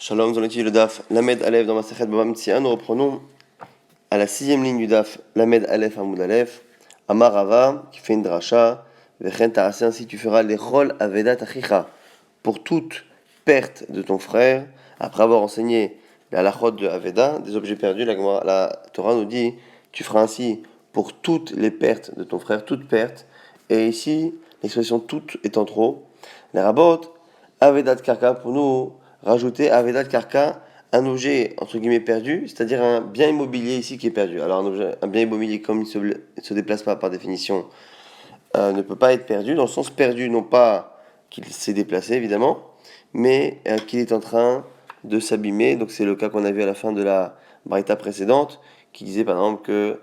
Shalom, dans l'étude le DAF Lamed Aleph dans Masechet Bava Metzia, nous reprenons à la 6e ligne du DAF Lamed Aleph Hamoud Aleph. Amar Rava qui fait une dracha, Vechen Ta'aseh, ainsi tu feras l'Echol Avedat Achicha pour toute perte de ton frère. Après avoir enseigné la halachot de Aveda, des objets perdus, la Torah nous dit tu feras ainsi pour toutes les pertes de ton frère, toute perte. Et ici, l'expression toute étant trop, les rabot Avedat Karka pour nous rajouter Avedat Karka, un objet entre guillemets perdu, c'est-à-dire un bien immobilier ici qui est perdu. Alors un bien immobilier comme il ne se déplace pas par définition, ne peut pas être perdu, dans le sens perdu, non pas qu'il s'est déplacé évidemment, mais qu'il est en train de s'abîmer. Donc c'est le cas qu'on a vu à la fin de la braïta précédente, qui disait par exemple que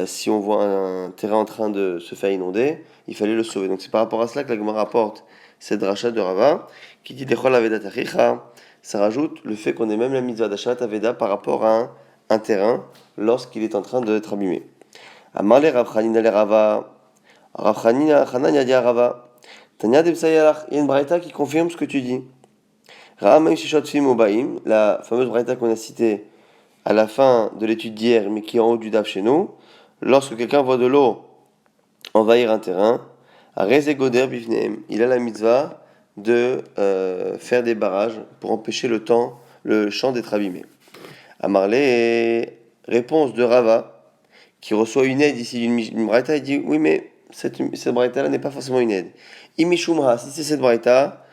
si on voit un terrain en train de se faire inonder, il fallait le sauver. Donc c'est par rapport à cela que la Gemara rapporte cette dracha de Rava, qui dit Dechol Avedat Achicha. Ça rajoute le fait qu'on ait même la mitzvah d'achat Aveda par rapport à un terrain lorsqu'il est en train d'être abîmé. Amarle Rav Chanina le Rava. Rav Chanina dit à Rava. Tanya de Psayalach, il y a une braïta qui confirme ce que tu dis. Ra'amay Shishot Fim Obaim, la fameuse braïta qu'on a citée à la fin de l'étude d'hier, mais qui est en haut du DAF chez nous. Lorsque quelqu'un voit de l'eau envahir un terrain, Rezegoder Bifneem, il a la mitzvah de faire des barrages pour empêcher le champ d'être abîmé. Amarle, réponse de Rava, qui reçoit une aide ici d'une braïta, il dit oui, mais cette braïta là n'est pas forcément une aide. Imishumra, si c'est cette braïta,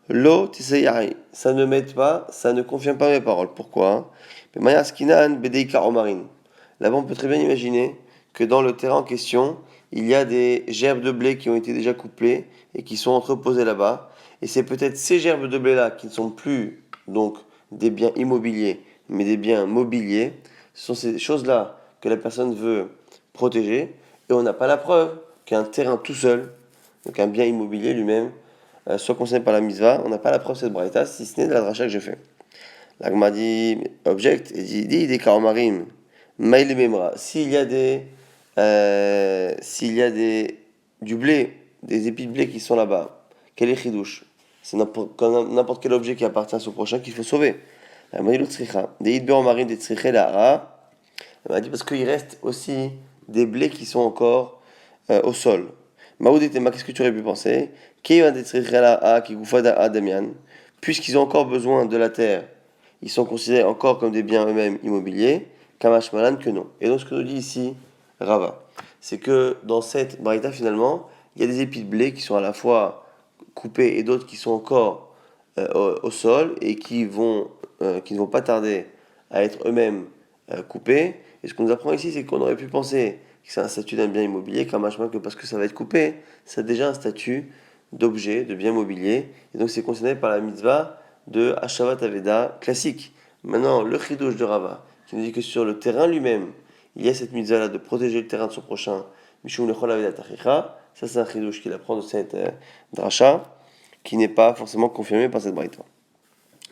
lo tisayari, ça ne m'aide pas, ça ne confirme pas mes paroles. Pourquoi? Là-bas, on peut très bien imaginer que dans le terrain en question, il y a des gerbes de blé qui ont été déjà couplées et qui sont entreposées là-bas. Et c'est peut-être ces gerbes de blé-là qui ne sont plus donc des biens immobiliers, mais des biens mobiliers. Ce sont ces choses-là que la personne veut protéger. Et on n'a pas la preuve qu'un terrain tout seul, donc un bien immobilier lui-même, soit concerné par la mitzvah. On n'a pas la preuve de cette braïta, si ce n'est de la dracha que je fais. L'agma dit, objecte, et dit des karomarim, maïl memra. S'il y a du blé, des épis de blé qui sont là-bas, quel est chidouche? C'est n'importe quel objet qui appartient à son prochain qu'il faut sauver. L'agma dit le tzricha. Des idberomarim, des tzriché la. Elle m'a dit parce qu'il reste aussi des blés qui sont encore au sol. Maoudetema, qu'est-ce que tu aurais pu penser? Puisqu'ils ont encore besoin de la terre, ils sont considérés encore comme des biens eux-mêmes immobiliers, Kamash Malan que non. Et donc ce que nous dit ici Rava, c'est que dans cette braïta finalement, il y a des épis de blé qui sont à la fois coupés et d'autres qui sont encore au sol et qui ne vont pas tarder à être eux-mêmes coupés. Et ce qu'on nous apprend ici, c'est qu'on aurait pu penser que c'est un statut d'un bien immobilier, Kamash Malan que parce que ça va être coupé, c'est déjà un statut d'objet, de bien mobilier. Et donc c'est considéré par la mitzvah de Hashavat Aveda classique. Maintenant, le chidouche de Rava, qui nous dit que sur le terrain lui-même, il y a cette mitzvah-là de protéger le terrain de son prochain, Mishum Lechol Aveda Tachicha, ça c'est un chidouche qu'il apprend de cette dracha, qui n'est pas forcément confirmé par cette braïta.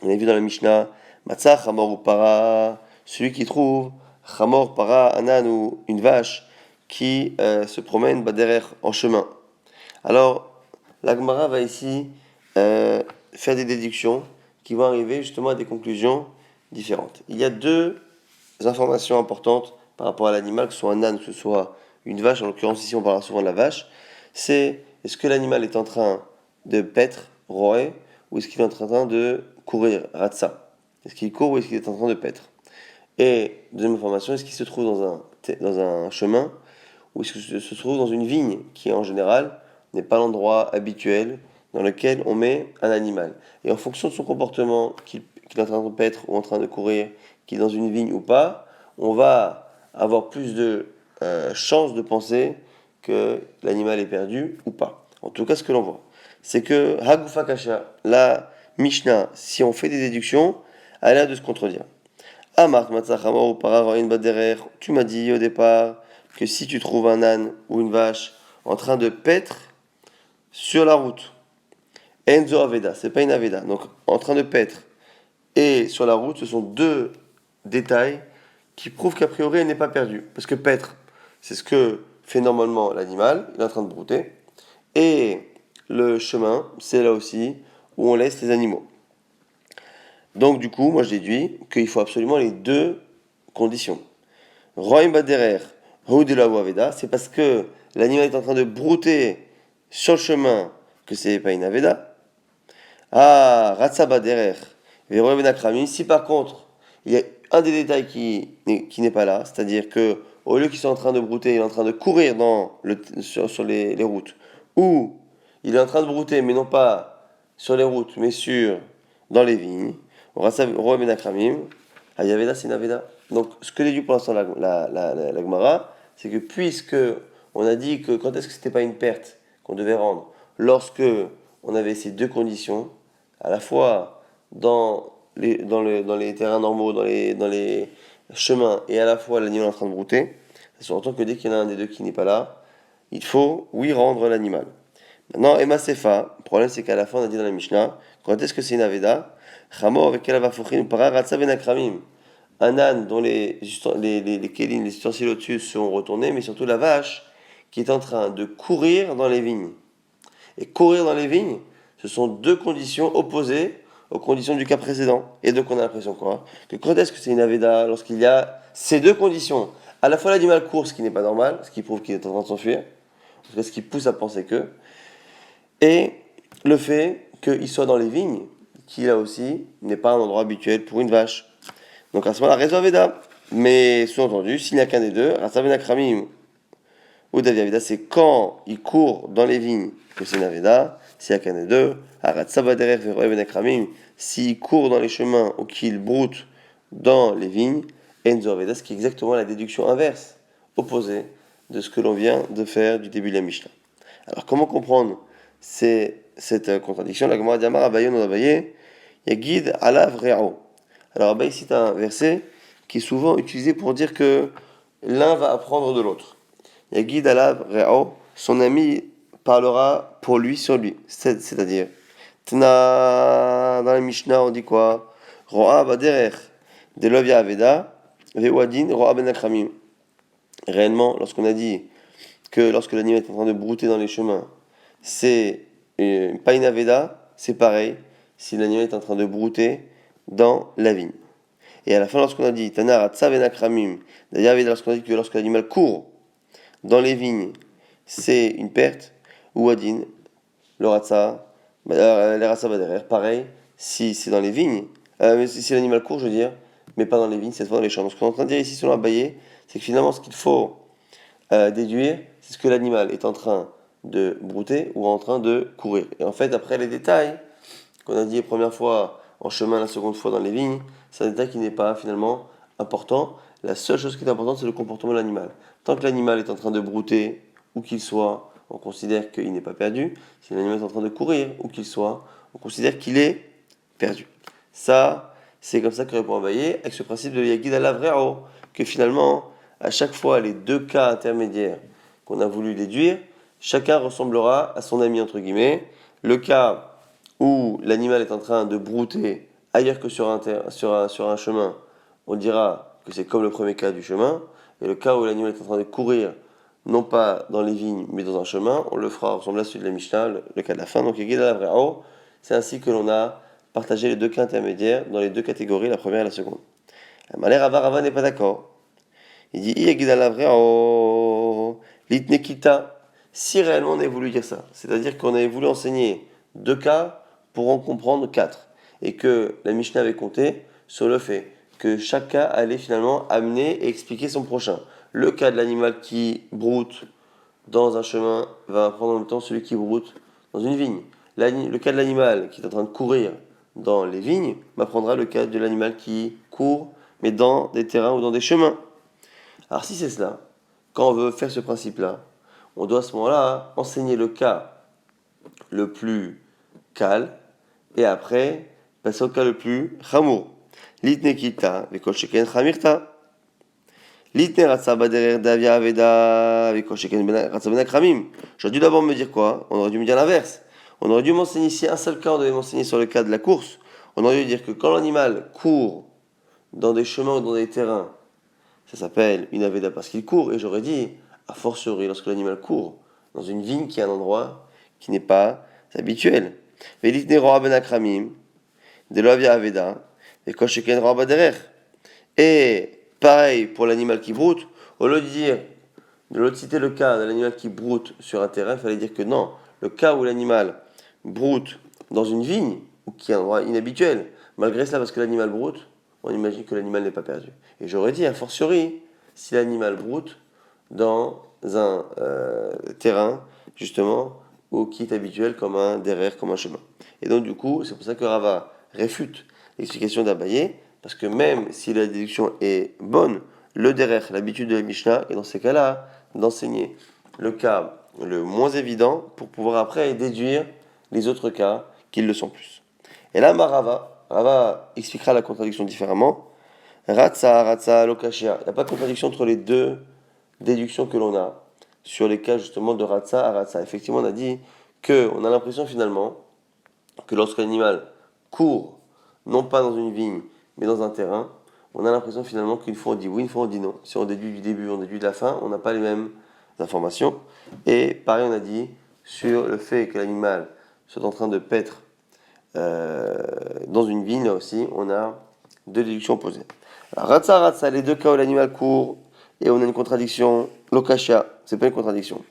On a vu dans la Mishnah, Matzah, Chamor ou Para, celui qui trouve Chamor, Para, Anan ou une vache qui se promène derrière en chemin. Alors, la Gemara va ici faire des déductions qui vont arriver justement à des conclusions différentes. Il y a deux informations importantes par rapport à l'animal, que ce soit un âne ou que ce soit une vache, en l'occurrence ici on parlera souvent de la vache, c'est est-ce que l'animal est en train de paître, roer, ou est-ce qu'il est en train de courir, ratsa? Est-ce qu'il court ou est-ce qu'il est en train de paître? Et deuxième information, est-ce qu'il se trouve dans un chemin ou est-ce qu'il se trouve dans une vigne qui en général n'est pas l'endroit habituel dans lequel on met un animal. Et en fonction de son comportement, qu'il est en train de paître ou en train de courir, qu'il est dans une vigne ou pas, on va avoir plus de chances de penser que l'animal est perdu ou pas. En tout cas, ce que l'on voit, c'est que Hagufa Kasha, la Mishnah, si on fait des déductions, elle a de se contredire. Amart Matzachamo Pararoin Baderer, tu m'as dit au départ que si tu trouves un âne ou une vache en train de paître sur la route, Enzo Aveda, c'est pas une Aveda, donc en train de paître et sur la route, ce sont deux détails qui prouvent qu'a priori elle n'est pas perdue. Parce que paître, c'est ce que fait normalement l'animal, il est en train de brouter, et le chemin, c'est là aussi où on laisse les animaux. Donc du coup, moi je déduis qu'il faut absolument les deux conditions. Roim baderer, houdelaou aveda, c'est parce que l'animal est en train de brouter sur le chemin que c'est pas une aveda. Ah, ratsa baderer, veroim benakramim. Si par contre, il y a un des détails qui n'est pas là, c'est-à-dire que au lieu qu'il soit en train de brouter, il est en train de courir sur les routes, ou il est en train de brouter, mais non pas sur les routes, mais dans les vignes. Ratsa veroim benakramim. Ayaveda, c'est une Aveda. Donc, ce que déduit pour l'instant la Gemara, c'est que puisque on a dit que quand est-ce que c'était pas une perte qu'on devait rendre, lorsque on avait ces deux conditions, à la fois dans les terrains normaux, dans les chemins, et à la fois l'animal en train de brouter, ça sous-entend que dès qu'il y en a un des deux qui n'est pas là, il faut, oui, rendre l'animal. Maintenant, Emma Sefa, le problème c'est qu'à la fin on a dit dans la Mishnah, quand est-ce que c'est une Aveda? Chamo avec Kalavafouchin, para Ratsa ben Akramim. Un âne dont les kélim, les ustensiles au-dessus seront retournés, mais surtout la vache qui est en train de courir dans les vignes. Et courir dans les vignes, ce sont deux conditions opposées aux conditions du cas précédent. Et donc on a l'impression quoi? Que quand est-ce que c'est une Aveda? Lorsqu'il y a ces deux conditions. À la fois l'animal court, ce qui n'est pas normal, ce qui prouve qu'il est en train de s'enfuir, en tout cas ce qui pousse à penser que, et le fait qu'il soit dans les vignes, qui là aussi n'est pas un endroit habituel pour une vache. Donc à ce moment-là, raison Veda. Mais sous-entendu, s'il n'y a qu'un des deux, Rasavena Kramim ou Davia Veda, c'est quand il court dans les vignes que c'est Naveda. S'il n'y a qu'un des deux, Aratsavaderer Veroevena Kramim, s'il court dans les chemins ou qu'il broute dans les vignes, Enzo Veda, ce qui est exactement la déduction inverse, opposée de ce que l'on vient de faire du début de la Mishnah. Alors comment comprendre cette contradiction? La Gemara Diamar Abaye non Abaye, Yagid Alav Re'o. Alors Abaye cite un verset qui est souvent utilisé pour dire que l'un va apprendre de l'autre. Yagid Alav Re'o, son ami parlera pour lui sur lui. C'est-à-dire, Tna, dans la Mishnah on dit quoi? Ro'a Baderer, Delovia Aveda, Ve'uadin Ro'a Ben Akramim. Réellement, lorsqu'on a dit que lorsque l'animal est en train de brouter dans les chemins, c'est pas une aveda, c'est pareil si l'animal est en train de brouter dans la vigne. Et à la fin, lorsqu'on a dit Tanar Atsavenak Ramim, d'ailleurs, lorsqu'on a dit que lorsque l'animal court dans les vignes, c'est une perte, ou Adin, le Ratsa, les Ratsa derrière, pareil, si c'est dans les vignes, si l'animal court, je veux dire, mais pas dans les vignes, cette fois dans les champs. Donc ce qu'on est en train de dire ici selon Abaye, c'est que finalement, ce qu'il faut déduire, c'est ce que l'animal est en train de brouter ou en train de courir. Et en fait, après les détails qu'on a dit la première fois en chemin, la seconde fois dans les vignes, c'est un détail qui n'est pas finalement important. La seule chose qui est importante, c'est le comportement de l'animal. Tant que l'animal est en train de brouter, où qu'il soit, on considère qu'il n'est pas perdu. Si l'animal est en train de courir, où qu'il soit, on considère qu'il est perdu. Ça, c'est comme ça que répond Abaye, avec ce principe de Yagid Alavreo, que finalement, à chaque fois, les deux cas intermédiaires qu'on a voulu déduire, chacun ressemblera à son ami, entre guillemets. Le cas où l'animal est en train de brouter ailleurs que sur un chemin, on dira que c'est comme le premier cas du chemin. Et le cas où l'animal est en train de courir, non pas dans les vignes, mais dans un chemin, on le fera ressembler à celui de la Mishnah, le cas de la fin. Donc, c'est ainsi que l'on a partagé les deux cas intermédiaires dans les deux catégories, la première et la seconde. Malher Rava n'est pas d'accord. Il dit Litnekita. Si réellement on avait voulu dire ça, c'est-à-dire qu'on avait voulu enseigner deux cas pour en comprendre quatre, et que la Mishnah avait compté sur le fait que chaque cas allait finalement amener et expliquer son prochain. Le cas de l'animal qui broute dans un chemin va apprendre en même temps celui qui broute dans une vigne. Le cas de l'animal qui est en train de courir dans les vignes m'apprendra le cas de l'animal qui court mais dans des terrains ou dans des chemins. Alors si c'est cela, quand on veut faire ce principe-là, on doit à ce moment-là enseigner le cas le plus calme et après passer au cas le plus chamour. Litne kita, vekol sheken chamirta. Litne ratsa baderer davia aveda, vekol sheken ratsa benak ramim. J'aurais dû d'abord me dire quoi? On aurait dû me dire l'inverse. On aurait dû m'enseigner, si un seul cas, on devait m'enseigner sur le cas de la course. On aurait dû dire que quand l'animal court dans des chemins ou dans des terrains, ça s'appelle une aveda parce qu'il court. Et j'aurais dit, a fortiori, lorsque l'animal court dans une vigne qui est un endroit qui n'est pas habituel. Velitne roa ben akramim, de l'avia aveda, Et quand Sheken Raba derrière. Et pareil pour l'animal qui broute, au lieu de citer le cas de l'animal qui broute sur un terrain, il fallait dire que non, le cas où l'animal broute dans une vigne, ou qui est un endroit inhabituel, malgré cela, parce que l'animal broute, on imagine que l'animal n'est pas perdu. Et j'aurais dit, a fortiori, si l'animal broute dans un terrain, justement, ou qui est habituel comme un derrière, comme un chemin. Et donc, du coup, c'est pour ça que Rava réfute l'explication d'Abaye, parce que même si la déduction est bonne, le derrière, l'habitude de la Mishnah, et dans ces cas-là, d'enseigner le cas le moins évident pour pouvoir après déduire les autres cas qui le sont plus. Et là, Rava expliquera la contradiction différemment. Ratsa, lokashia. Il n'y a pas de contradiction entre les deux déductions que l'on a sur les cas justement de Ratsa à Ratsa. Effectivement, on a dit qu'on a l'impression finalement que lorsque l'animal court, non pas dans une vigne, mais dans un terrain, on a l'impression finalement qu'une fois on dit oui, une fois on dit non. Si on déduit du début, on déduit de la fin, on n'a pas les mêmes informations. Et pareil, on a dit sur le fait que l'animal soit en train de paître dans une vigne, là aussi, on a deux déductions opposées. Alors, ratsa, les deux cas où l'animal court et on a une contradiction, lokashia, c'est pas une contradiction.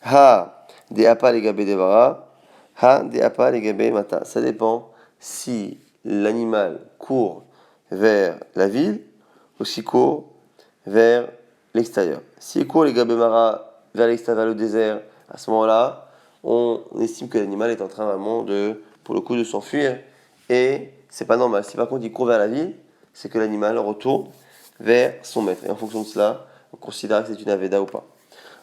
Ha, de apa legabe devara, ha, de apa legabe mata. Ça dépend si l'animal court vers la ville ou s'il court vers l'extérieur. S'il court legabe mara vers l'extérieur, vers le désert, à ce moment-là, on estime que l'animal est en train vraiment pour le coup, de s'enfuir et c'est pas normal. Si par contre il court vers la ville, c'est que l'animal retourne vers son maître. Et en fonction de cela, on considère que c'est une aveda ou pas.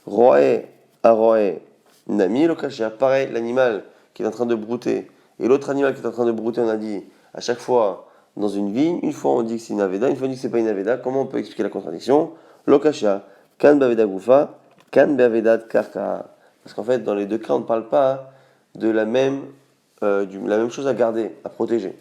Roé, aroé, nami, lokashia. Pareil, l'animal qui est en train de brouter et l'autre animal qui est en train de brouter, on a dit à chaque fois dans une vigne, une fois on dit que c'est une aveda, une fois on dit que c'est pas une aveda. Comment on peut expliquer la contradiction? Lokashia, kan baveda gufa, kan bavedat karka. Parce qu'en fait, dans les deux cas, on ne parle pas de la même chose à garder, à protéger.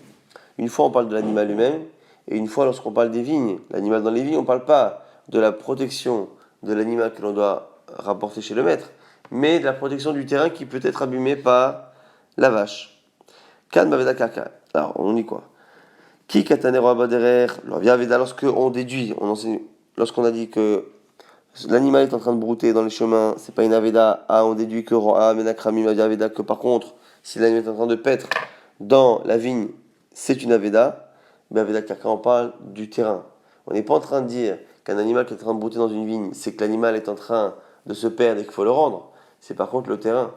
Une fois, on parle de l'animal lui-même, et une fois, lorsqu'on parle des vignes, l'animal dans les vignes, on ne parle pas de la protection de l'animal que l'on doit rapporter chez le maître, mais de la protection du terrain qui peut être abîmé par la vache. Kan baveda kaka. Alors, on dit quoi? Qui katanero abaderer, lorsqu'on déduit, lorsqu'on a dit que l'animal est en train de brouter dans les chemins, c'est pas une aveda. Ah, on déduit que roa menakramim aveda, que par contre, si l'animal est en train de paître dans la vigne, c'est une aveda. Mais aveda car quand on parle du terrain, on n'est pas en train de dire qu'un animal qui est en train de brouter dans une vigne, c'est que l'animal est en train de se perdre et qu'il faut le rendre. C'est par contre le terrain,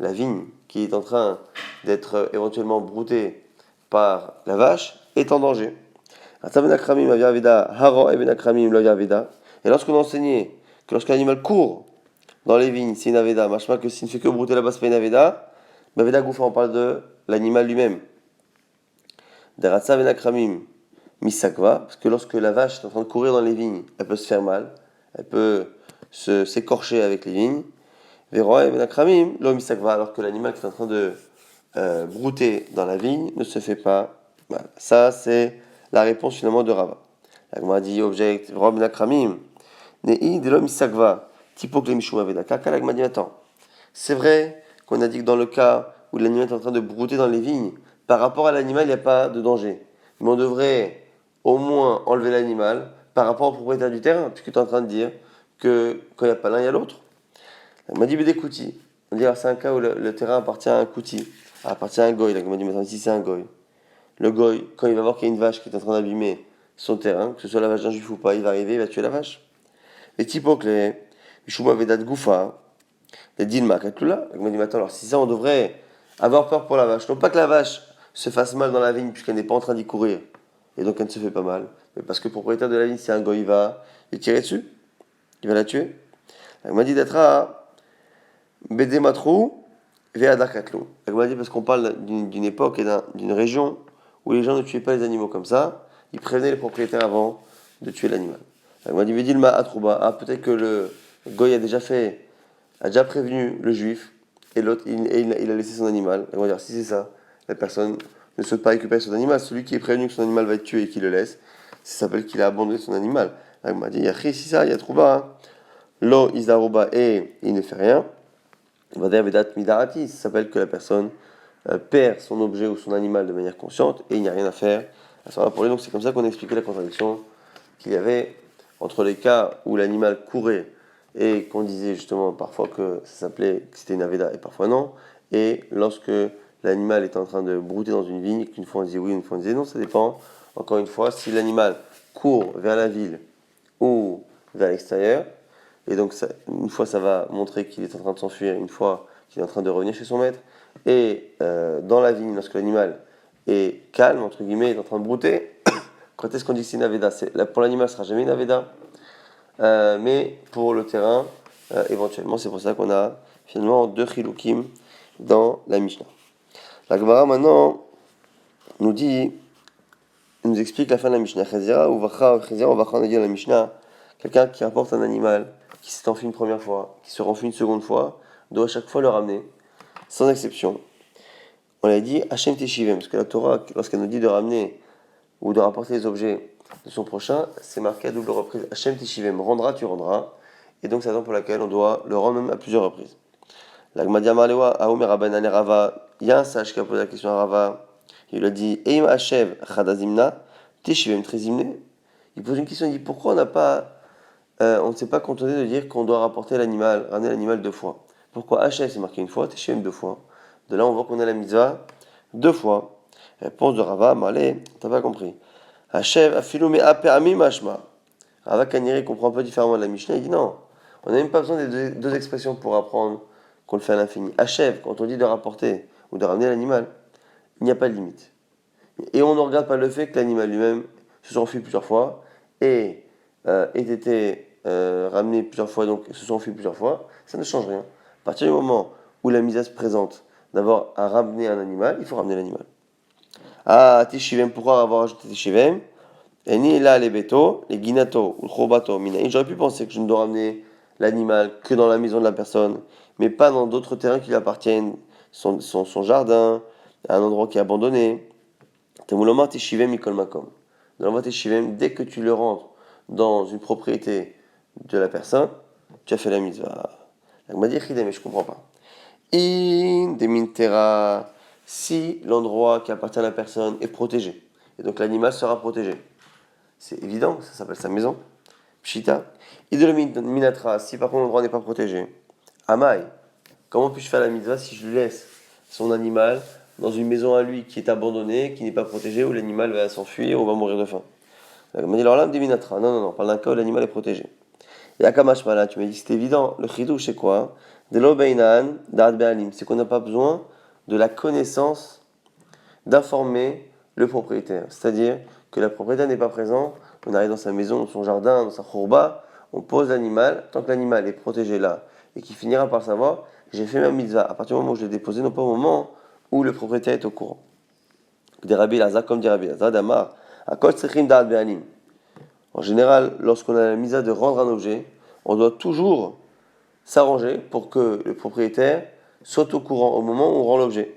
la vigne, qui est en train d'être éventuellement broutée par la vache, est en danger. Et lorsqu'on enseignait que lorsqu'un animal court dans les vignes, c'est une aveda, machma que s'il ne fait que brouter là-bas, c'est pas une aveda, mais aveda goufa, on parle de l'animal lui-même. Daratsa venakramim misakva, parce que lorsque la vache est en train de courir dans les vignes, elle peut se faire mal, elle peut s'écorcher avec les vignes. Veroy venakramim lo misakva, alors que l'animal qui est en train de brouter dans la vigne ne se fait pas mal. Ça, c'est la réponse finalement de Rava. La Gemara dit object, Veroy venakramim. Attends, c'est vrai qu'on a dit que dans le cas où l'animal est en train de brouter dans les vignes, par rapport à l'animal, il n'y a pas de danger. Mais on devrait au moins enlever l'animal par rapport au propriétaire du terrain, puisque tu es en train de dire que quand il n'y a pas l'un, il y a l'autre. On m'a dit des koutis. On dit alors c'est un cas où le terrain appartient à un kouti, appartient à un goy. On m'a dit maintenant ici c'est un goy. Le goy, quand il va voir qu'il y a une vache qui est en train d'abîmer son terrain, que ce soit la vache d'un juif ou pas, il va arriver, il va tuer la vache. Les typos clés, Mishuma Vedat Goufa, les Dilma Katlula. On m'a dit, attends, alors si ça, on devrait avoir peur pour la vache. Non pas que la vache se fasse mal dans la vigne, puisqu'elle n'est pas en train d'y courir, et donc elle ne se fait pas mal, mais parce que le propriétaire de la vigne, c'est un goy, il va les tirer dessus, il va la tuer. On m'a dit d'être à Bede Matrou, Veadar Katlou. On m'a dit parce qu'on parle d'une époque et d'une région où les gens ne tuaient pas les animaux comme ça, ils prévenaient les propriétaires avant de tuer l'animal. On m'a dit, Vedilma Atrouba, ah, peut-être que le goy a déjà prévenu le juif, et l'autre, il a laissé son animal. Et on va dire, si c'est ça, la personne ne souhaite pas récupérer son animal. Celui qui est prévenu que son animal va être tué et qui le laisse, ça s'appelle qu'il a abandonné son animal. On m'a dit, Yachri, si ça, Yatrouba, hein. Lo Isarouba, et il ne fait rien. On va dire, Vedat Midarati, ça s'appelle que la personne perd son objet ou son animal de manière consciente, et il n'y a rien à faire Pour lui, donc c'est comme ça qu'on a expliqué la contradiction qu'il y avait entre les cas où l'animal courait et qu'on disait justement parfois que ça s'appelait que c'était une aveda et parfois non, et lorsque l'animal est en train de brouter dans une vigne, qu'une fois on disait oui, une fois on disait non, ça dépend. Encore une fois, si l'animal court vers la ville ou vers l'extérieur, et donc ça, une fois ça va montrer qu'il est en train de s'enfuir, une fois qu'il est en train de revenir chez son maître, et dans la vigne, lorsque l'animal est calme, entre guillemets, est en train de brouter, quand est-ce qu'on dit que c'est une aveda? Pour l'animal, ce sera jamais une aveda, mais pour le terrain, éventuellement, c'est pour ça qu'on a finalement deux chilukim dans la Mishnah. La Gemara maintenant nous explique la fin de la Mishnah. Chazira ou vacha, on a dit dans la Mishnah, quelqu'un qui apporte un animal qui s'est enfui une première fois, qui se renfui une seconde fois, doit à chaque fois le ramener, sans exception. On l'a dit Hachem Teshivem, parce que la Torah, lorsqu'elle nous dit de ramener ou de rapporter les objets de son prochain, c'est marqué à double reprise. Hachem Teshivem, rendra, tu rendras. Et donc c'est la raison pour laquelle on doit le rendre même à plusieurs reprises. La Gmadia Malewa, Aomer Abanane Rava, il y a un sage qui a posé la question à Rava. Il lui a dit Eim Hashev Chadazimna, Teshivem Trezimne. Il pose une question, il dit pourquoi on ne s'est pas contenté de dire qu'on doit rapporter l'animal, ramener l'animal deux fois. Pourquoi Hashev c'est marqué une fois, Teshivem deux fois. De là on voit qu'on a la mitzvah deux fois. Réponse de Rava, Malé, t'as pas compris. Hashev Afilume Apeami Mashma. Rava Kaniri comprend un peu différemment de la Mishnah, il dit non, on n'a même pas besoin des deux expressions pour apprendre qu'on le fait à l'infini. Achève, quand on dit de rapporter ou de ramener l'animal, il n'y a pas de limite. Et on ne regarde pas le fait que l'animal lui-même se soit enfui plusieurs fois et ait été ramené plusieurs fois, donc se soit enfui plusieurs fois, ça ne change rien. À partir du moment où la mise se présente d'avoir à ramener un animal, il faut ramener l'animal. Ah, Teshivem, pourquoi avoir ajouté Teshivem? Et ni là les bétos, les guinato ou le chobato, minaï. J'aurais pu penser que je ne dois ramener l'animal que dans la maison de la personne, mais pas dans d'autres terrains qui lui appartiennent, son jardin, un endroit qui est abandonné. Temouloma teshivem mikol makom. Dès que tu le rentres dans une propriété de la personne, tu as fait la mitzvah. Il m'a dit mais je comprends pas. In demintera, si l'endroit qui appartient à la personne est protégé, et donc l'animal sera protégé. C'est évident, ça s'appelle sa maison. Pshita. Idol minatra, si par contre l'endroit n'est pas protégé. Amai, comment puis-je faire la mitzvah si je lui laisse son animal dans une maison à lui qui est abandonnée, qui n'est pas protégée, où l'animal va s'enfuir ou va mourir de faim? Il m'a dit alors là, minatra. Non, parle d'un cas où l'animal est protégé. Et Akamashmala, tu m'as dit que c'est évident. Le chidouche, c'est quoi? De l'obeinan, d'ad be'alim. C'est qu'on n'a pas besoin de la connaissance d'informer le propriétaire. C'est-à-dire que le propriétaire n'est pas présent, on arrive dans sa maison, dans son jardin, dans sa khourba, on pose l'animal, tant que l'animal est protégé là, et qu'il finira par savoir, j'ai fait ma mitzvah, à partir du moment où je l'ai déposé, non pas au moment où le propriétaire est au courant. Des Rabbi Lazar, comme dit Rabbi Lazar, d'Amar, à Kol Tsechim Da'at Be'anim. En général, lorsqu'on a la mitzvah de rendre un objet, on doit toujours s'arranger pour que le propriétaire soit au courant au moment où on rend l'objet.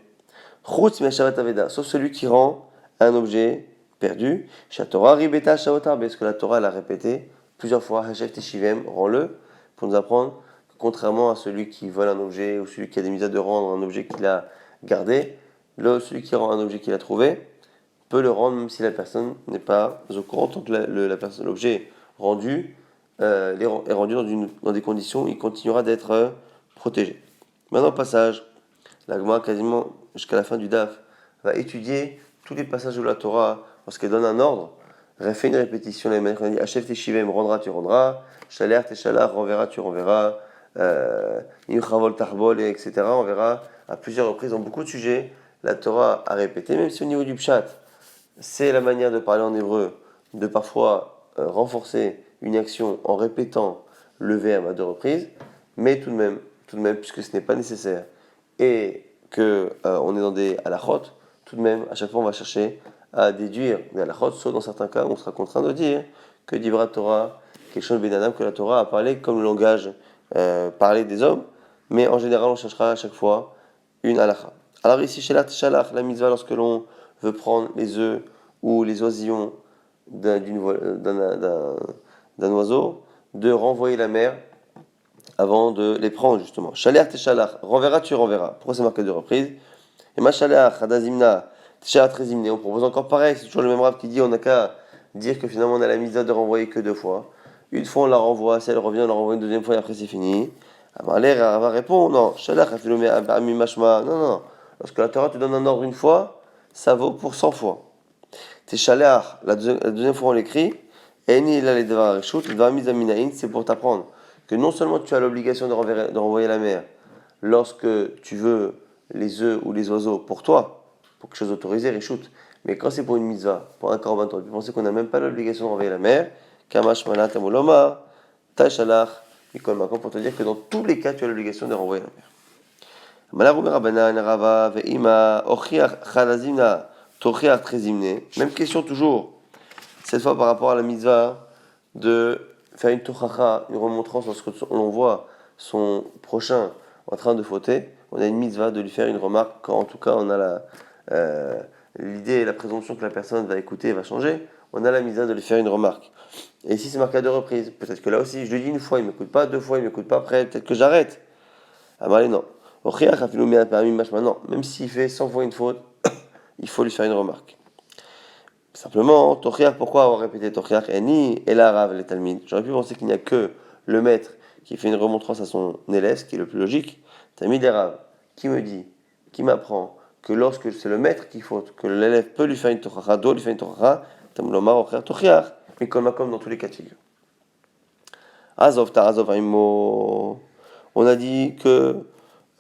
Chutz Meshavet Aveda, sauf celui qui rend un objet perdu. Shatora Ribeta Shaotar, parce que la Torah l'a répété plusieurs fois. Hachef Teshivem, rend-le, pour nous apprendre que contrairement à celui qui vole un objet ou celui qui a des mitzvahs de rendre un objet qu'il a gardé, celui qui rend un objet qu'il a trouvé peut le rendre même si la personne n'est pas au courant, tant que l'objet rendu est rendu dans des conditions où il continuera d'être protégé. Maintenant, passage. La Gemara, quasiment jusqu'à la fin du DAF, va étudier tous les passages de la Torah lorsqu'elle donne un ordre. Fait une répétition, les maîtres ont dit Achef Teshivem, rendra, tu rendras. Shaler Teshalach, renverra, tu renverras. Imchavol Tarbol, etc. On verra à plusieurs reprises, dans beaucoup de sujets, la Torah a répété, même si au niveau du Pshat, c'est la manière de parler en hébreu, de parfois renforcer une action en répétant le verbe à deux reprises, mais tout de même, puisque ce n'est pas nécessaire, et que on est dans des halachot, tout de même, à chaque fois on va chercher à déduire des halachot, sauf dans certains cas où on sera contraint de dire que d'Ibra Torah, quelque chose de bénadam, que la Torah a parlé comme le langage parlé des hommes, mais en général on cherchera à chaque fois une halacha. Alors ici, chez la mitzvah, lorsque l'on veut prendre les œufs ou les oisillons d'un oiseau, de renvoyer la mère avant de les prendre justement. Shaler teshalach, renverra, tu renverras. Pourquoi c'est marqué deux reprises? Et ma shaler hadazimna On propose encore pareil, c'est toujours le même rab qui dit on n'a qu'à dire que finalement on a la mitzvah de renvoyer que 2 fois. Une fois on la renvoie, si elle revient, on la renvoie une deuxième fois et après c'est fini. Amalé va répondre non, Shalach mashma, non, non. Lorsque la Torah te donne un ordre une fois, ça vaut pour 100 fois. T'es Shalach, la deuxième fois on l'écrit, Eni la ledvar reshut, ledvar mizaminain, c'est pour t'apprendre que non seulement tu as l'obligation de renvoyer la mère lorsque tu veux les œufs ou les oiseaux pour toi, pour quelque chose d'autorisé, reshut, mais quand c'est pour une mitzvah, pour un korban, tu peux penser qu'on n'a même pas l'obligation de renvoyer la mère, Kamash Malat Amuloma, Tashalach, Mikol Makom, pour te dire que dans tous les cas, tu as l'obligation de renvoyer la mère. Même question toujours, cette fois par rapport à la mitzvah de faire une tochacha, une remontrance lorsque l'on voit son prochain en train de fauter. On a une mitzvah de lui faire une remarque quand en tout cas on a l'idée et la présomption que la personne va écouter et va changer. On a la mitzvah de lui faire une remarque. Et ici c'est marqué à 2 reprises. Peut-être que là aussi je lui dis une fois, il ne m'écoute pas, 2 fois, il ne m'écoute pas, après peut-être que j'arrête. Ah bah non. Non, même s'il fait 100 fois une faute, il faut lui faire une remarque. Simplement, Tochiach, pourquoi avoir répété Tochiach Eni et la Rav les Talmid? J'aurais pu penser qu'il n'y a que le maître qui fait une remontrance à son élève, ce qui est le plus logique. Talmid et Rav, qui me dit, qui m'apprend que lorsque c'est le maître qui faute, que l'élève peut lui faire une Tochacha, doit lui faire une Tochacha, Tamlomar Ocher Tochiach, mais comme dans tous les cas de figure. Azov Tarazov Aimo. On a dit que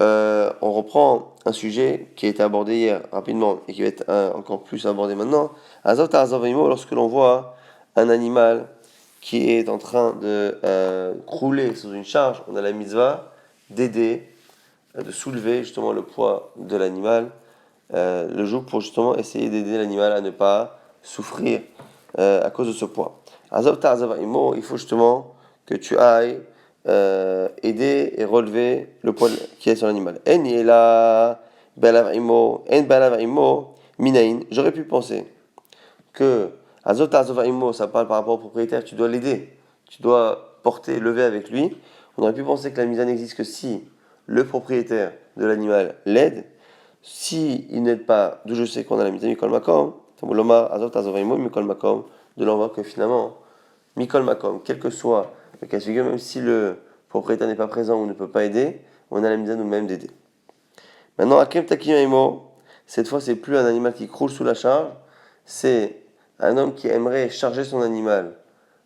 on reprend un sujet qui a été abordé hier rapidement et qui va être encore plus abordé maintenant. Azov Tarazov Aimo, lorsque l'on voit un animal qui est en train de crouler sous une charge, on a la mitzvah d'aider, de soulever justement le poids de l'animal, le joug pour justement essayer d'aider l'animal à ne pas souffrir à cause de ce poids. Azov Tarazov Aimo, il faut justement que tu ailles aider et relever le poids qui est sur l'animal. J'aurais pu penser que Azot Azovaimo, ça parle par rapport au propriétaire, tu dois l'aider, tu dois porter, lever avec lui. On aurait pu penser que la mise n'existe que si le propriétaire de l'animal l'aide. Si il n'aide pas, d'où je sais qu'on a la mise Mikol Makom, Azot Azovaimo, Mikol Makom, de l'envoi que finalement, Mikol Makom, quel que soit le cas de figure, même si le propriétaire n'est pas présent ou ne peut pas aider, on a la mise à nous-mêmes d'aider. Maintenant, Akem Takim Aimo, cette fois, c'est plus un animal qui croule sous la charge, c'est un homme qui aimerait charger son animal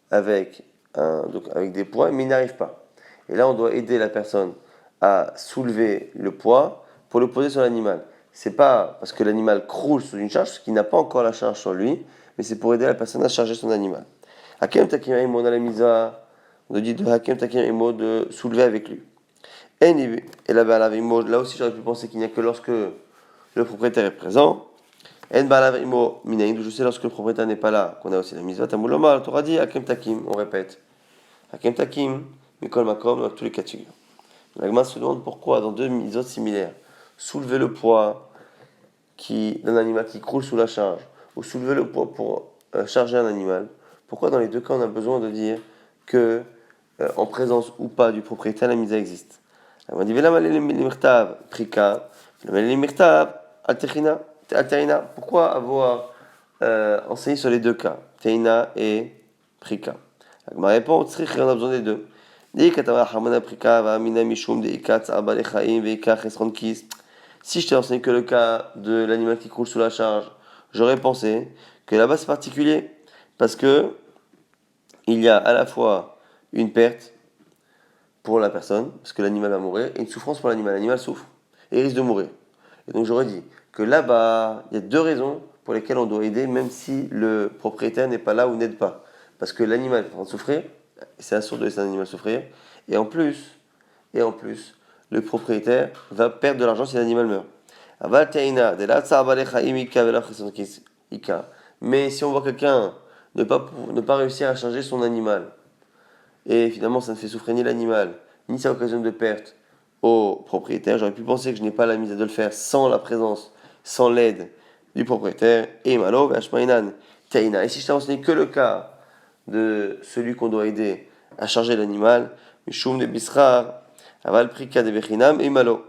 avec des poids, mais il n'arrive pas. Et là, on doit aider la personne à soulever le poids pour le poser sur l'animal. C'est pas parce que l'animal croule sous une charge, parce qu'il n'a pas encore la charge sur lui, mais c'est pour aider la personne à charger son animal. Hakem Takim Aimo, on a la misa, on dit de Hakem Takim Aimo de soulever avec lui. Et là aussi, j'aurais pu penser qu'il n'y a que lorsque le propriétaire est présent. Je sais lorsque le propriétaire n'est pas là, qu'on a aussi la mitzvah. Tamuloma, la Torah dit Hakem Takim, on répète. Hakem Takim, Mikol Makom, dans tous les cas de figure. La Gemara se demande pourquoi, dans 2 mitzvot similaires, soulever le poids d'un animal qui croule sous la charge, ou soulever le poids pour charger un animal, pourquoi dans les 2 cas on a besoin de dire que, en présence ou pas du propriétaire, la mitzvah existe? On dit Prika, Alterina. Pourquoi avoir enseigné sur les 2 cas, Teina et Prika? Ma réponse, on a besoin des deux. Si je t'ai enseigné que le cas de l'animal qui croule sous la charge, j'aurais pensé que là-bas c'est particulier, parce que il y a à la fois une perte pour la personne, parce que l'animal va mourir, et une souffrance pour l'animal. L'animal souffre et il risque de mourir. Et donc j'aurais dit que là-bas, il y a 2 raisons pour lesquelles on doit aider, même si le propriétaire n'est pas là ou n'aide pas. Parce que l'animal est en train de souffrir, c'est assourd de laisser un animal souffrir, et en plus, le propriétaire va perdre de l'argent si l'animal meurt. Mais si on voit quelqu'un ne pas réussir à charger son animal, et finalement ça ne fait souffrir ni l'animal, ni ça occasionne de perte au propriétaire, j'aurais pu penser que je n'ai pas la mise à de le faire sans la présence, sans l'aide du propriétaire, et malo, vashmainan, teina. Et si je t'ai enseigné que le cas de celui qu'on doit aider à charger l'animal, mishum de bisrar, aval prika de bechinam, et malo.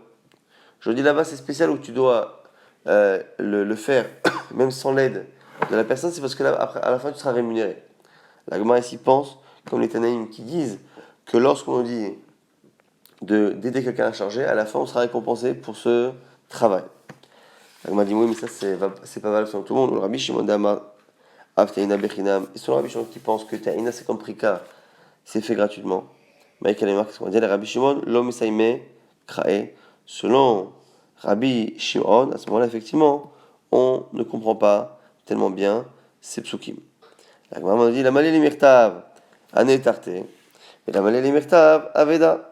Je dis là-bas c'est spécial où tu dois le faire, même sans l'aide de la personne, c'est parce que là, après, à la fin, tu seras rémunéré. La Gemara ici pense, comme les Tanaïm qui disent, que lorsqu'on dit d'aider quelqu'un à charger, à la fin, on sera récompensé pour ce travail. La Gemara dit oui, mais ça, c'est pas valable sur tout le monde. Le Rabbi Shimon Dama, Avtaina Bechinam, et selon Rabbi Shimon qui pense que Taina, c'est comme Prika, c'est fait gratuitement. Mais quelle est marque, qu'est-ce qu'on dit? Le Rabbi Shimon, l'homme Saïme, Krae, selon Rabbi Shimon, à ce moment-là, effectivement, on ne comprend pas tellement bien ces psukim. La Gemara dit la malé limirtav, ane tarte, et la malé limirtav, aveda.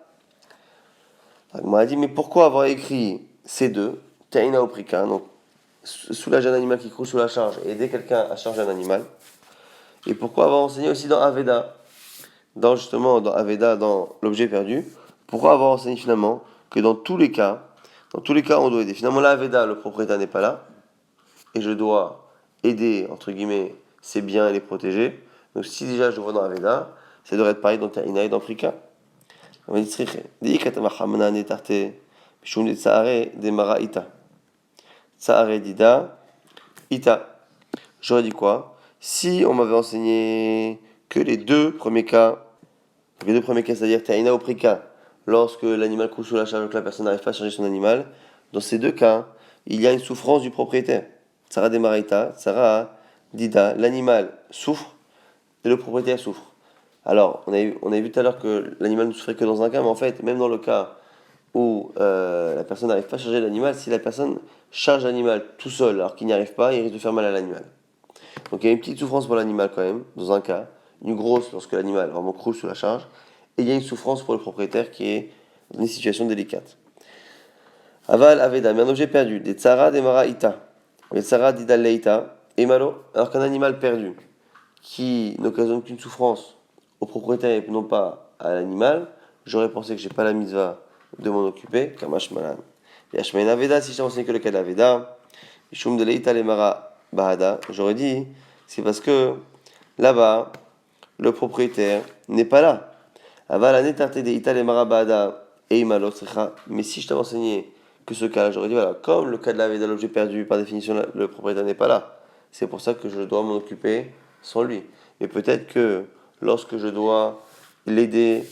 La Gemara dit mais pourquoi avoir écrit ces deux, Taina ou Prika, donc soulager un animal qui croule sous la charge et aider quelqu'un à charger un animal, et pourquoi avoir enseigné aussi dans Aveda, dans Aveda, dans l'objet perdu, pourquoi avoir enseigné finalement que dans tous les cas, on doit aider. Finalement, la Aveda, le propriétaire n'est pas là, et je dois aider, entre guillemets, ses biens et les protéger. Donc si déjà je vois dans Aveda, ça devrait être pareil dans Taina et dans Prika. On va dire Tsahare dida ita. J'aurais dit quoi? Si on m'avait enseigné que les deux premiers cas, c'est-à-dire Taina ou Prika, lorsque l'animal coule sous la charge, que la personne n'arrive pas à charger son animal, dans ces deux cas, il y a une souffrance du propriétaire. Tsara de Maraita, Tsara Dida, l'animal souffre et le propriétaire souffre. Alors, on a vu tout à l'heure que l'animal ne souffrait que dans un cas, mais en fait, même dans le cas où la personne n'arrive pas à charger l'animal, si la personne charge l'animal tout seul alors qu'il n'y arrive pas, il risque de faire mal à l'animal. Donc il y a une petite souffrance pour l'animal quand même, dans un cas, une grosse lorsque l'animal vraiment croule sous la charge, et il y a une souffrance pour le propriétaire qui est dans une situation délicate. Aval Aveda, mais un objet perdu, des tsara des mara ita, des tsara dida leita, et malo, alors qu'un animal perdu qui n'occasionne qu'une souffrance au propriétaire et non pas à l'animal, j'aurais pensé que j'ai pas la mitzvah de m'en occuper, kamash malan. Yashmain Aveda, si j'ai enseigné que le cas d'Aveda, Shum de leita le mara bahada, j'aurais dit, c'est parce que là-bas, le propriétaire n'est pas là. Aval anetarte de ita le mara bahada, et imalo sricha, mais si je t'avais enseigné que ce cas, j'aurais dit, voilà, comme le cas de l'Aveda, l'objet perdu, par définition, le propriétaire n'est pas là. C'est pour ça que je dois m'en occuper sans lui. Et peut-être que lorsque je dois l'aider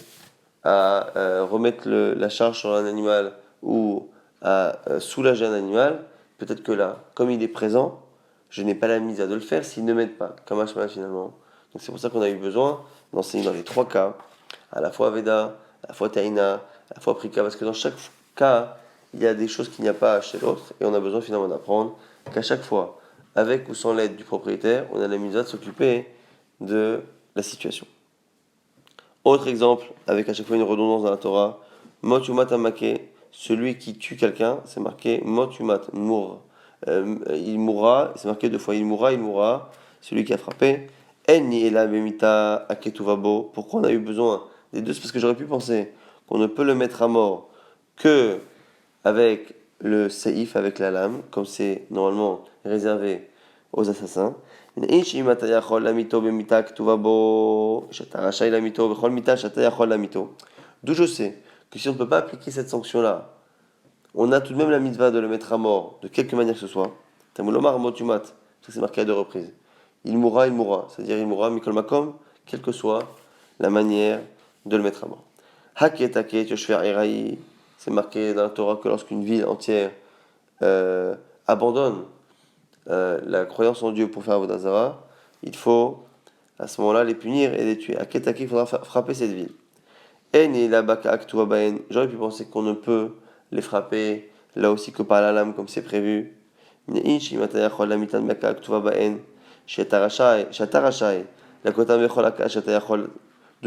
à remettre la charge sur un animal ou à soulager un animal, peut-être que là, comme il est présent, je n'ai pas la mise à de le faire s'il ne m'aide pas, comme Hashman finalement. Donc c'est pour ça qu'on a eu besoin d'enseigner dans les trois cas, à la fois Veda, à la fois Taina, à la fois Prika, parce que dans chaque cas, il y a des choses qu'il n'y a pas chez l'autre, et on a besoin finalement d'apprendre qu'à chaque fois, avec ou sans l'aide du propriétaire, on a la mise à de s'occuper de la situation. Autre exemple, avec à chaque fois une redondance dans la Torah, Mot yumat amake, celui qui tue quelqu'un, c'est marqué Mot yumat, mourra. Il mourra, c'est marqué deux fois, il mourra, celui qui a frappé. En ni ela bemita aketuvabo. Pourquoi on a eu besoin des deux? C'est parce que j'aurais pu penser qu'on ne peut le mettre à mort que avec le seif, avec la lame, comme c'est normalement réservé aux assassins. D'où je sais que si on ne peut pas appliquer cette sanction-là, on a tout de même la mitzvah de le mettre à mort, de quelque manière que ce soit. Tamulomar motumat, ça c'est marqué à deux reprises. Il mourra, c'est-à-dire il mourra, mikol makom, quelle que soit la manière de le mettre à mort. Haket haket yoshver iraï, c'est marqué dans la Torah que lorsqu'une ville entière abandonne la croyance en Dieu pour faire Avodah Zarah, il faut à ce moment-là les punir et les tuer. À Ketake, il faudra frapper cette ville. En et la baka aktua baen, j'aurais pu penser qu'on ne peut les frapper là aussi que par la lame comme c'est prévu. D'où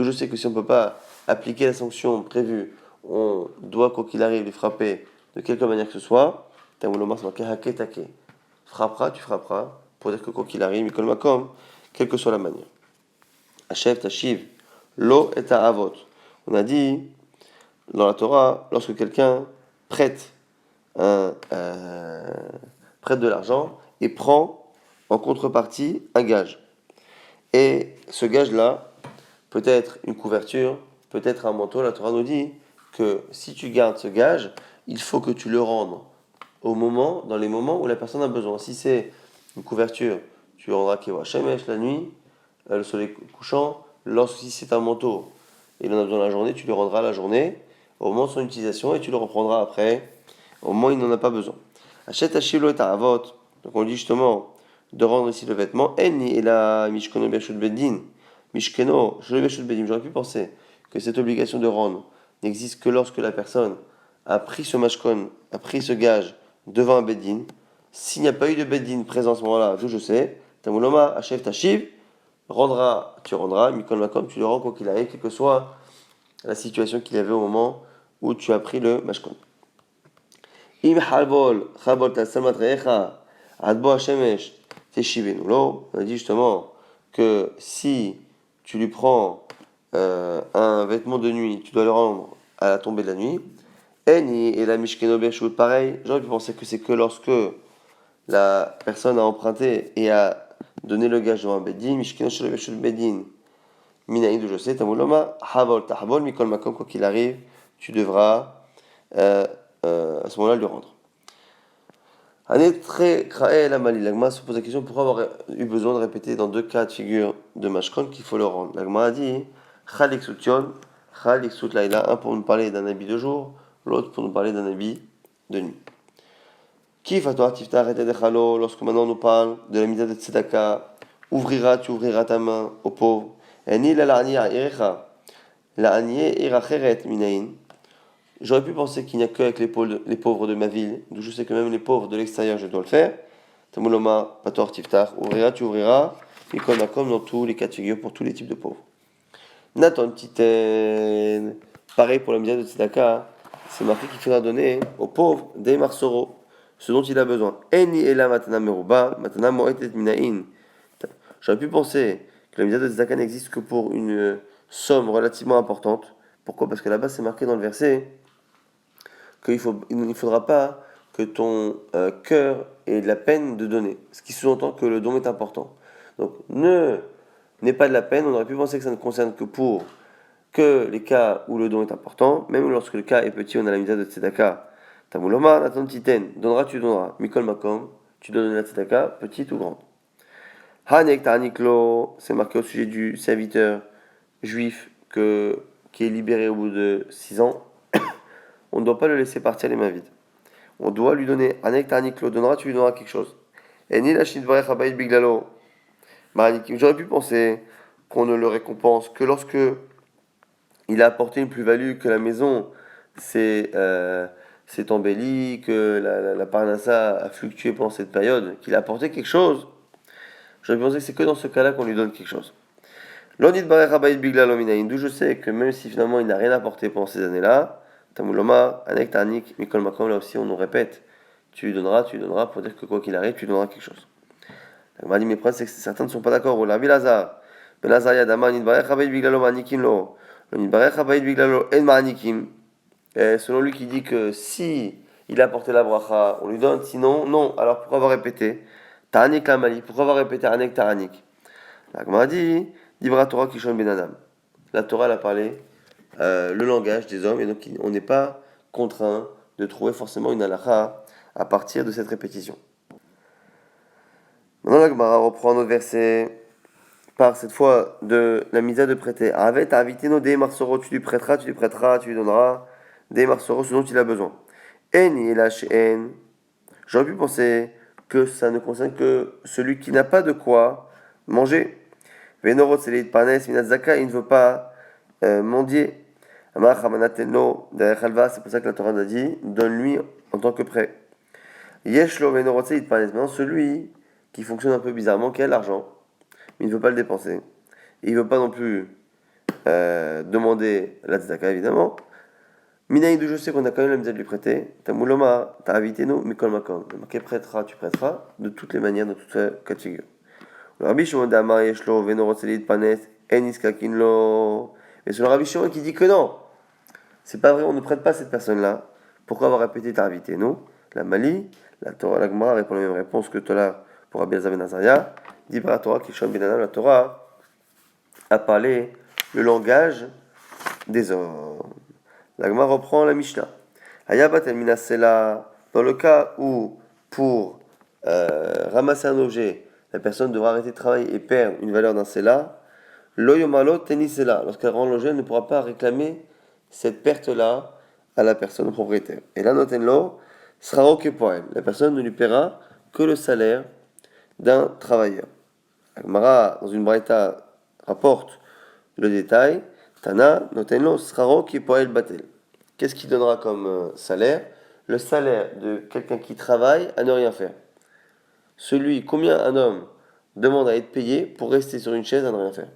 je sais que si on ne peut pas appliquer la sanction prévue, on doit quoi qu'il arrive les frapper de quelque manière que ce soit. Tamulomar c'est marqué haketake. Frapperas, tu frapperas, pour dire que quoi qu'il arrive, Mikol Makom, quelle que soit la manière. Hachev, Tashiv, Lo et Avot. On a dit dans la Torah, lorsque quelqu'un prête, prête de l'argent et prend en contrepartie un gage. Et ce gage-là peut être une couverture, peut être un manteau. La Torah nous dit que si tu gardes ce gage, il faut que tu le rendes dans les moments où la personne a besoin. Si c'est une couverture, tu rendras Kewa Shemesh la nuit, le soleil couchant. Si c'est un manteau, et il en a besoin la journée, tu lui rendras la journée, au moment de son utilisation, et tu le reprendras après, au moment où il n'en a pas besoin. Achète Ashilo et Taravot. Donc on dit justement de rendre ici le vêtement. Eni et la Mishkono Bershut Bedin. Mishkeno, Shelo Bershut Bedin. J'aurais pu penser que cette obligation de rendre n'existe que lorsque la personne a pris ce mashkon, a pris ce gage devant un Bedin. S'il n'y a pas eu de Bedin présent à ce moment-là, je sais, Tamuloma, Hachef Tashiv, tu rendras, Mikol Makom, tu le rends quoi qu'il arrive, quelle que soit la situation qu'il y avait au moment où tu as pris le mashkon. Im halbol, chabol tasamat recha, adbo hashemesh, teshivenu lo. On a dit justement que si tu lui prends un vêtement de nuit, tu dois le rendre à la tombée de la nuit. Eni et la mishkeno bershut, pareil, j'aurais pu penser que c'est que lorsque la personne a emprunté et a donné le gage devant un bedin, mishkeno shel bershut bedin, minaïd je sais, tamuloma, habol tahbol, mikol makom, quoi qu'il arrive, tu devras à ce moment-là lui rendre. Anetre krae la mali. L'agma se pose la question pourquoi avoir eu besoin de répéter dans deux cas de figure de mashkon qu'il faut le rendre. L'agma a dit Chalik Soutyon, Chalik Sout Laila, un pour nous parler d'un habit de jour, l'autre pour nous parler d'un habit de nuit. Kif à toi, tifta arrêté de chalo, lorsque maintenant on nous parle de la misère de tzedaka, tu ouvriras ta main aux pauvres. Eni la la'aniya irecha, la'aniye iracheret minayin. J'aurais pu penser qu'il n'y a qu'avec les pauvres de ma ville, d'où je sais que même les pauvres de l'extérieur, je dois le faire. Tamuloma, pator tiftar, tu ouvriras, mikol makom dans tous les cas de figure pour tous les types de pauvres. Nathan titen, pareil pour la misère de tzedaka, c'est marqué qu'il faudra donner aux pauvres des marsoro, ce dont il a besoin. Eni ela matana meruba, matana moetet minain. J'aurais pu penser que la misère de tzedaka n'existe que pour une somme relativement importante. Pourquoi? Parce que là-bas c'est marqué dans le verset il ne faudra pas que ton cœur ait de la peine de donner, ce qui sous-entend que le don est important. Donc n'aie pas de la peine, on aurait pu penser que ça ne concerne que les cas où le don est important, même lorsque le cas est petit, on a la misère de tzedaka. Tamuloma, natan titen, donneras, tu donneras. Mikol makom, tu dois donner la tzedaka, petite ou grande. Hanek ta'aniklo, c'est marqué au sujet du serviteur juif qui est libéré au bout de 6 ans. On ne doit pas le laisser partir les mains vides. On doit lui donner. Anek ta'anik lo donnera, tu lui donneras quelque chose. Et ni la shinvarech habayit biglalo. J'aurais pu penser qu'on ne le récompense que lorsque il a apporté une plus-value, que la maison s'est embellie, que la parnassa a fluctué pendant cette période, qu'il a apporté quelque chose. J'aurais pu penser que c'est que dans ce cas-là qu'on lui donne quelque chose. L'onit barech habayit biglalo minayin. D'où je sais que même si finalement il n'a rien apporté pendant ces années-là, Tamuloma, Anek Tanik, Mikol Makom, là aussi on nous répète, tu lui donneras, pour dire que quoi qu'il arrive, tu lui donneras quelque chose. On m'a dit, mais le problème c'est que certains ne sont pas d'accord. Ou Rabbi Lazar, Ben Lazar Yadama, Nidbarech Habayit Biglalo Manikim Lo, Nidbarech Habayit Biglalo En Manikim. Selon lui qui dit que si il a apporté la bracha, on lui donne, sinon, non. Alors pourquoi avoir répété Ta'anik Lamali, pourquoi avoir répété Anek Ta'anik? On m'a dit, Dibra Torah Kishon Ben Adam. La Torah, elle a parlé le langage des hommes, et donc on n'est pas contraint de trouver forcément une halakha à partir de cette répétition. Maintenant, la Gemara reprend notre verset par cette fois de la misa de prêter. Avet avitino des marsoro, tu lui prêteras, tu lui donneras des marsoro, ce dont il a besoin. En en. J'aurais pu penser que ça ne concerne que celui qui n'a pas de quoi manger. Venorot selit panes minazaka, il ne veut pas mendier. C'est pour ça que la Torah a dit donne-lui en tant que prêt. Maintenant, celui qui fonctionne un peu bizarrement, qui a l'argent, mais il ne veut pas le dépenser. Et il ne veut pas non plus demander la tzedaka, évidemment. Minaïdou, je sais qu'on a quand même la misère de lui prêter. Tamouloma, t'as invité nous, Mikol Makom. Marqué prêtera, tu prêteras, de toutes les manières, de toutes les cas de figure. Rabbi Shimon d'Amar Yeshlo, Venoroselit Panes, Eniskakinlo. Mais c'est le Rabbi Shimon qui dit que non. C'est pas vrai, on ne prête pas cette personne-là. Pourquoi avoir répété t'as invité nous? La Mali, la Torah, la Gemara répond la même réponse que Tola pour Rabbi Elazar ben Azaria. Dit par la Torah, Kishon ben Adam, la Torah a parlé le langage des hommes. La Gemara reprend la Mishnah. Hayabat el minasela Dans le cas où, pour ramasser un objet, la personne devra arrêter de travailler et perdre une valeur d'un sela, l'oyomalo tenisela, lorsqu'elle rend l'objet, elle ne pourra pas réclamer cette perte-là à la personne propriétaire. Et là, notenlo sera ok pour elle. La personne ne lui paiera que le salaire d'un travailleur. Agmara, dans une braïta, rapporte le détail. Tana, notenlo sraro ki poel batel. Qu'est-ce qu'il donnera comme salaire? Le salaire de quelqu'un qui travaille à ne rien faire. Combien un homme demande à être payé pour rester sur une chaise à ne rien faire?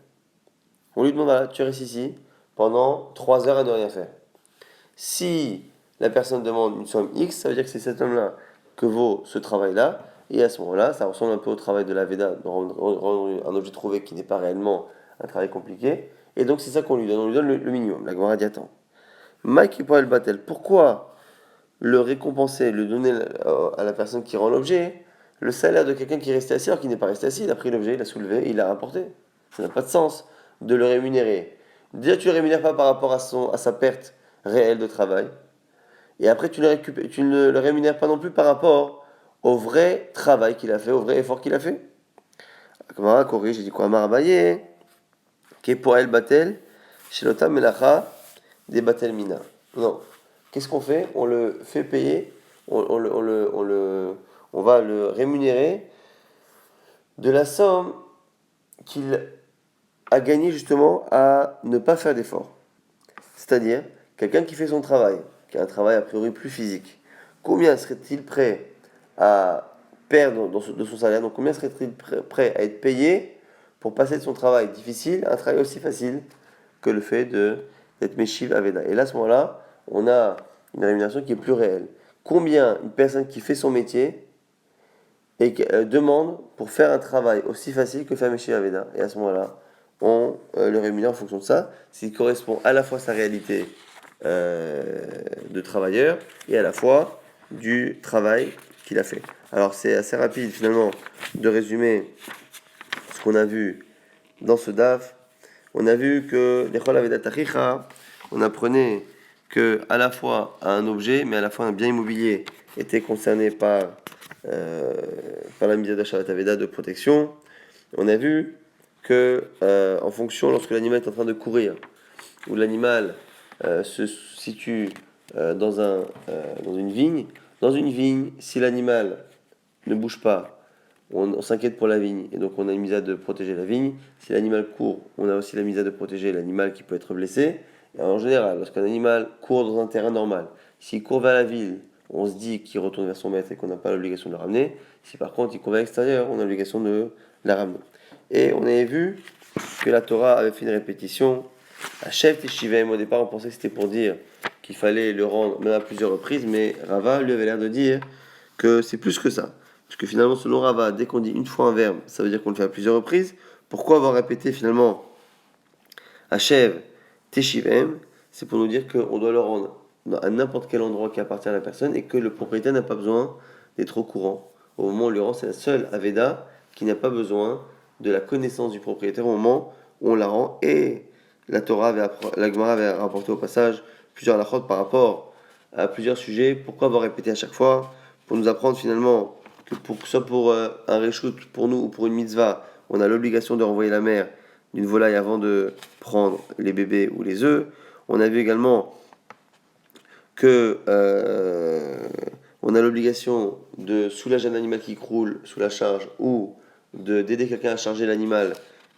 On lui demande, voilà, tu restes ici pendant 3 heures à ne rien faire. Si la personne demande une somme X, ça veut dire que c'est cet homme-là que vaut ce travail-là. Et à ce moment-là, ça ressemble un peu au travail de la Veda, de rendre un objet trouvé qui n'est pas réellement un travail compliqué. Et donc c'est ça qu'on lui donne. On lui donne le minimum. La Gemara dit attends. Mike el Batel, pourquoi le récompenser, le donner à la personne qui rend l'objet, le salaire de quelqu'un qui est resté assis alors qu'il n'est pas resté assis, il a pris l'objet, il l'a soulevé, il l'a rapporté. Ça n'a pas de sens de le rémunérer. Déjà, tu ne le rémunères pas par rapport à sa perte réelle de travail. Et après, tu ne le rémunères pas non plus par rapport au vrai travail qu'il a fait, au vrai effort qu'il a fait. Comment corrige, j'ai dit quoi? Marabaye, Kepoel Batel, Shilota Melacha, des Batel Mina. Non. Qu'est-ce qu'on fait? On le fait payer, on va le rémunérer de la somme qu'il a gagné justement à ne pas faire d'effort. C'est-à-dire, quelqu'un qui fait son travail, qui a un travail a priori plus physique, combien serait-il prêt à perdre de son salaire? Donc combien serait-il prêt à être payé pour passer de son travail difficile à un travail aussi facile que le fait d'être Meshiv Aveda? Et là, à ce moment-là, on a une rémunération qui est plus réelle. Combien une personne qui fait son métier demande pour faire un travail aussi facile que faire Meshiv Aveda? Et à ce moment-là, on le rémunère en fonction de ça, s'il correspond à la fois à sa réalité de travailleur et à la fois du travail qu'il a fait. Alors c'est assez rapide finalement de résumer ce qu'on a vu dans ce DAF. On a vu que on apprenait que à la fois un objet mais à la fois un bien immobilier était concerné par la mise d'achat de protection. On a vu que en fonction, lorsque l'animal est en train de courir, ou l'animal se situe dans une vigne, si l'animal ne bouge pas, on s'inquiète pour la vigne, et donc on a une misère de protéger la vigne. Si l'animal court, on a aussi la misère de protéger l'animal qui peut être blessé. Et en général, lorsqu'un animal court dans un terrain normal, s'il court vers la ville, on se dit qu'il retourne vers son maître et qu'on n'a pas l'obligation de le ramener. Si par contre il court vers l'extérieur, on a l'obligation de la ramener. Et on avait vu que la Torah avait fait une répétition. À Chef Teshivem, au départ on pensait que c'était pour dire qu'il fallait le rendre même à plusieurs reprises, mais Rava lui avait l'air de dire que c'est plus que ça. Parce que finalement, selon Rava, dès qu'on dit une fois un verbe, ça veut dire qu'on le fait à plusieurs reprises. Pourquoi avoir répété finalement Hachev Teshivem? C'est pour nous dire qu'on doit le rendre à n'importe quel endroit qui appartient à la personne et que le propriétaire n'a pas besoin d'être au courant. Au moment où on lui rend, c'est la seule Aveda qui n'a pas besoin de la connaissance du propriétaire au moment où on la rend. Et la Gemara avait rapporté au passage plusieurs halachot par rapport à plusieurs sujets. Pourquoi avoir répété à chaque fois? Pour nous apprendre finalement que soit pour un reshoot pour nous ou pour une mitzvah, on a l'obligation de renvoyer la mère d'une volaille avant de prendre les bébés ou les œufs. On a vu également que on a l'obligation de soulager un animal qui croule sous la charge ou d'aider quelqu'un à charger l'animal,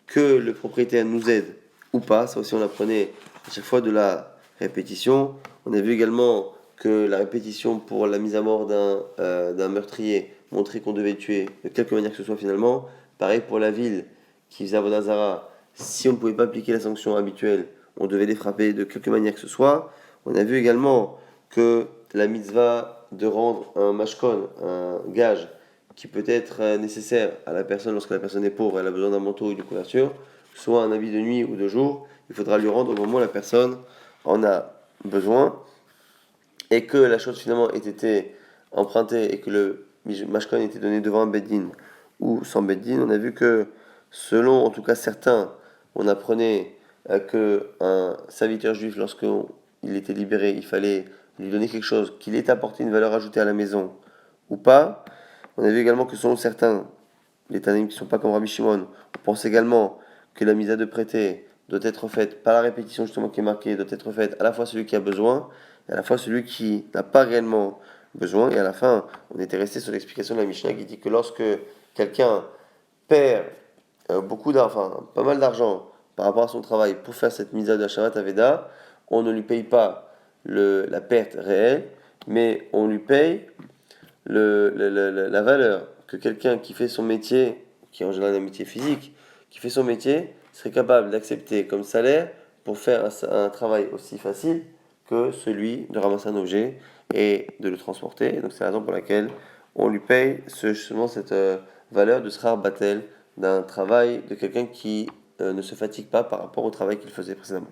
que le propriétaire nous aide ou pas. Ça aussi on apprenait à chaque fois de la répétition. On a vu également que la répétition pour la mise à mort d'un meurtrier montrait qu'on devait tuer de quelque manière que ce soit finalement. Pareil pour la ville qui faisait Avodah Zara, si on ne pouvait pas appliquer la sanction habituelle, on devait les frapper de quelque manière que ce soit. On a vu également que la mitzvah de rendre un mashkon, un gage, qui peut être nécessaire à la personne lorsque la personne est pauvre, elle a besoin d'un manteau ou d'une couverture, soit un habit de nuit ou de jour, il faudra lui rendre au moment où la personne en a besoin, et que la chose finalement ait été empruntée et que le mashkon ait été donné devant un beddin ou sans beddin. On a vu que selon en tout cas certains, on apprenait que un serviteur juif, lorsqu'il était libéré, il fallait lui donner quelque chose, qu'il ait apporté une valeur ajoutée à la maison ou pas. On a vu également que selon certains, les Tanaïm qui ne sont pas comme Rabbi Shimon, on pense également que la mise à de prêter doit être faite par la répétition justement qui est marquée, doit être faite à la fois celui qui a besoin et à la fois celui qui n'a pas réellement besoin. Et à la fin, on était resté sur l'explication de la Mishnah qui dit que lorsque quelqu'un perd beaucoup d'argent, enfin pas mal d'argent par rapport à son travail pour faire cette mise à de Hashavat Aveda, on ne lui paye pas la perte réelle, mais on lui paye la valeur que quelqu'un qui fait son métier, qui est en général un métier physique, qui fait son métier, serait capable d'accepter comme salaire pour faire un travail aussi facile que celui de ramasser un objet et de le transporter. Et donc c'est la raison pour laquelle on lui paye justement cette valeur de srar batel d'un travail de quelqu'un qui ne se fatigue pas par rapport au travail qu'il faisait précédemment.